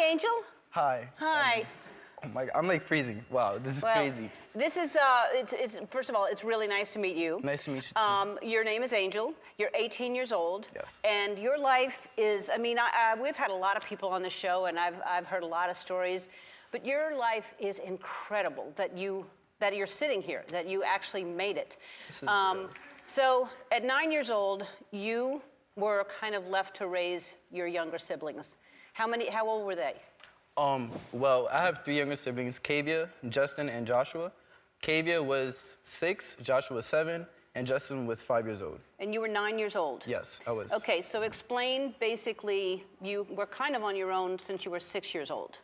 Hi, Angel. Hi. Hi. Oh my God, I'm like freezing. Wow, this is crazy. This is, first of all, it's really nice to meet you. Nice to meet you too. Your name is Angel. You're 18 years old. Yes. And your life is, I mean, we've had a lot of people on the show, and I've heard a lot of stories, but your life is incredible that you're sitting here, that you actually made it. So at 9 years old, you were kind of left to raise your younger siblings. How old were they? Well, I have 3 younger siblings, Kavia, Justin, and Joshua. Kavia was 6, Joshua was 7, and Justin was 5 years old. And you were 9 years old? Yes, I was. Okay, so explain, basically, you were kind of on your own since you were 6 years old.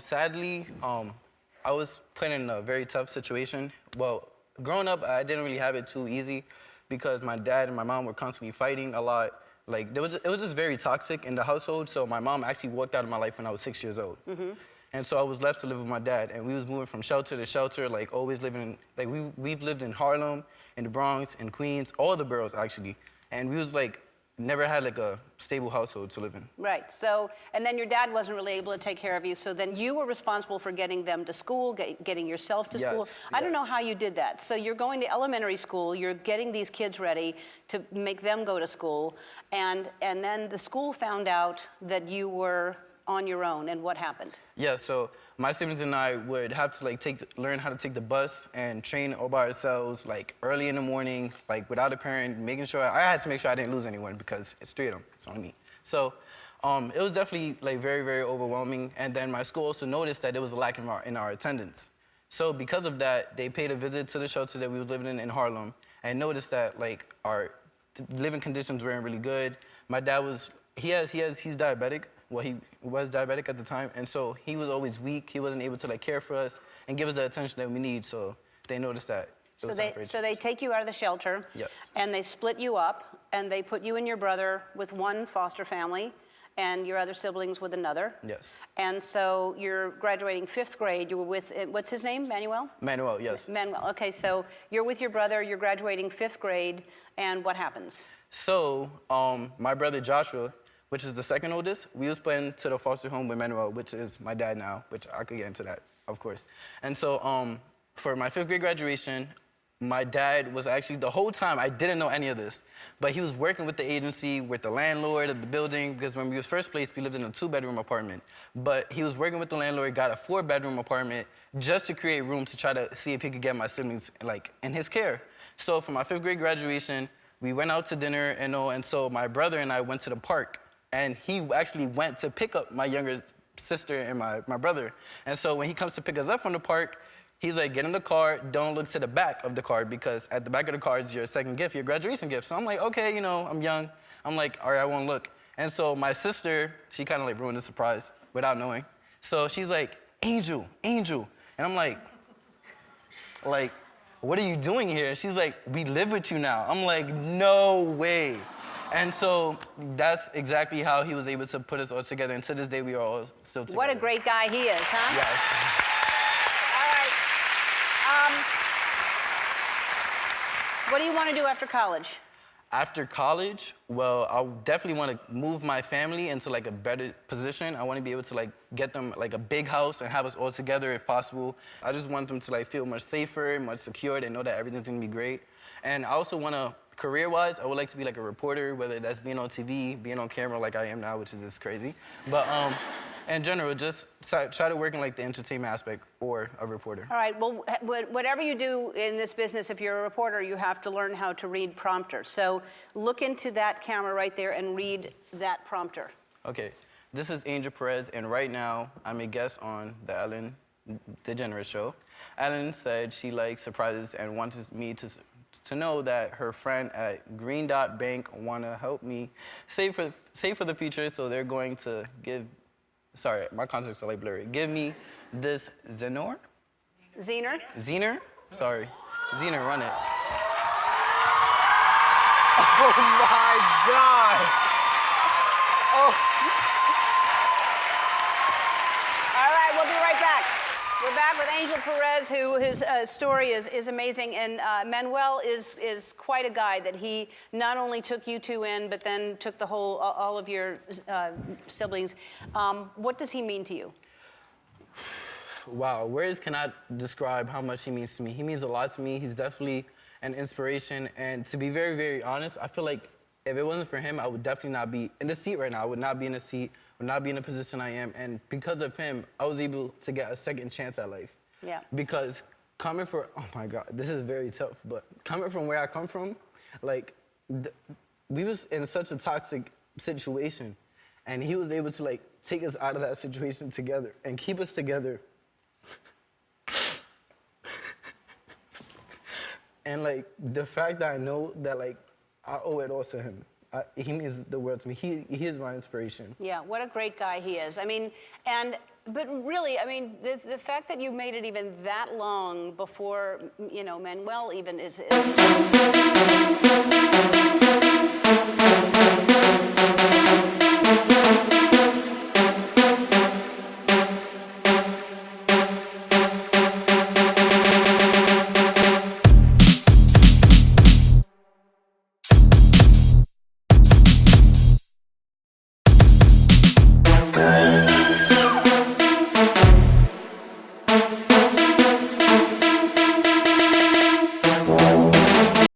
Sadly, I was put in a very tough situation. Well, growing up, I didn't really have it too easy because my dad and my mom were constantly fighting a lot. Like, it was just very toxic in the household, so my mom actually walked out of my life when I was 6 years old. Mm-hmm. And so I was left to live with my dad, and we was moving from shelter to shelter, like always living in, like we've lived in Harlem, in the Bronx, in Queens, all the boroughs actually. And we was like, never had like a stable household to live in. Right, so, and then your dad wasn't really able to take care of you, so then you were responsible for getting them to school, getting yourself to school. I don't know how you did that. So you're going to elementary school, you're getting these kids ready to make them go to school, and then the school found out that you were on your own, and what happened? Yeah, so my siblings and I would have to like learn how to take the bus and train all by ourselves, like early in the morning, like without a parent, making sure, I had to make sure I didn't lose anyone because it's 3 of them, it's only me. So it was definitely like very, very overwhelming. And then my school also noticed that there was a lack in our attendance. So because of that, they paid a visit to the shelter that we was living in Harlem and noticed that like our living conditions weren't really good. My dad he's diabetic. Well, he was diabetic at the time, and so he was always weak. He wasn't able to like care for us and give us the attention that we need. So they noticed that. So they take you out of the shelter. Yes. And they split you up, and they put you and your brother with one foster family, and your other siblings with another. Yes. And so you're graduating 5th grade. You were with, what's his name? Manuel? Manuel, yes. Manuel. Okay, so you're with your brother. You're graduating 5th grade, and what happens? So my brother Joshua, which is the second oldest, we was put into the foster home with Manuel, which is my dad now, which I could get into that, of course. And so for my 5th grade graduation, my dad was actually, the whole time, I didn't know any of this, but he was working with the agency, with the landlord of the building, because when we was first placed, we lived in a 2-bedroom apartment. But he was working with the landlord, got a 4-bedroom apartment, just to create room to try to see if he could get my siblings, like, in his care. So for my 5th grade graduation, we went out to dinner, and so my brother and I went to the park. And he actually went to pick up my younger sister and my brother. And so when he comes to pick us up from the park, he's like, get in the car, don't look to the back of the car, because at the back of the car is your second gift, your graduation gift. So I'm like, okay, I'm young. I'm like, all right, I won't look. And so my sister, she kind of like ruined the surprise without knowing. So she's like, Angel. And I'm like, what are you doing here? She's like, we live with you now. I'm like, no way. And so that's exactly how he was able to put us all together. And to this day, we are all still together. What a great guy he is, huh? Yes. All right. What do you want to do after college? After college, well, I definitely want to move my family into like a better position. I want to be able to like get them like a big house and have us all together if possible. I just want them to like feel much safer, much secure. They know that everything's going to be great. And I also want to, career-wise, I would like to be like a reporter, whether that's being on TV, being on camera like I am now, which is just crazy. But in general, just try to work in like the entertainment aspect or a reporter. All right, well, whatever you do in this business, if you're a reporter, you have to learn how to read prompter. So look into that camera right there and read that prompter. Okay, this is Angel Perez, and right now I'm a guest on the Ellen DeGeneres show. Ellen said she likes surprises and wanted me to know that her friend at Green Dot Bank want to help me save for the future, so they're going to give, sorry, my contacts are like blurry, give me this Zener? Zener? Sorry. Zener, run it. Oh my God! Oh. All right, we'll be right back. We're back with Angel Perez, who his story is amazing, and Manuel is quite a guy. That he not only took you two in, but then took the whole all of your siblings. What does he mean to you? Wow, words cannot describe how much he means to me. He means a lot to me. He's definitely an inspiration, and to be very, very honest, I feel like if it wasn't for him, I would definitely not be in the seat right now. I would not be in the seat, would not be in the position I am, and because of him, I was able to get a second chance at life. Yeah. Because coming from, oh my God, this is very tough, but coming from where I come from, like, we was in such a toxic situation, and he was able to, like, take us out of that situation together and keep us together. And, like, the fact that I know that, like, I owe it all to him. He means the world to me. He is my inspiration. Yeah, what a great guy he is. I mean, but really, I mean, the fact that you made it even that long before, you know, Manuel even is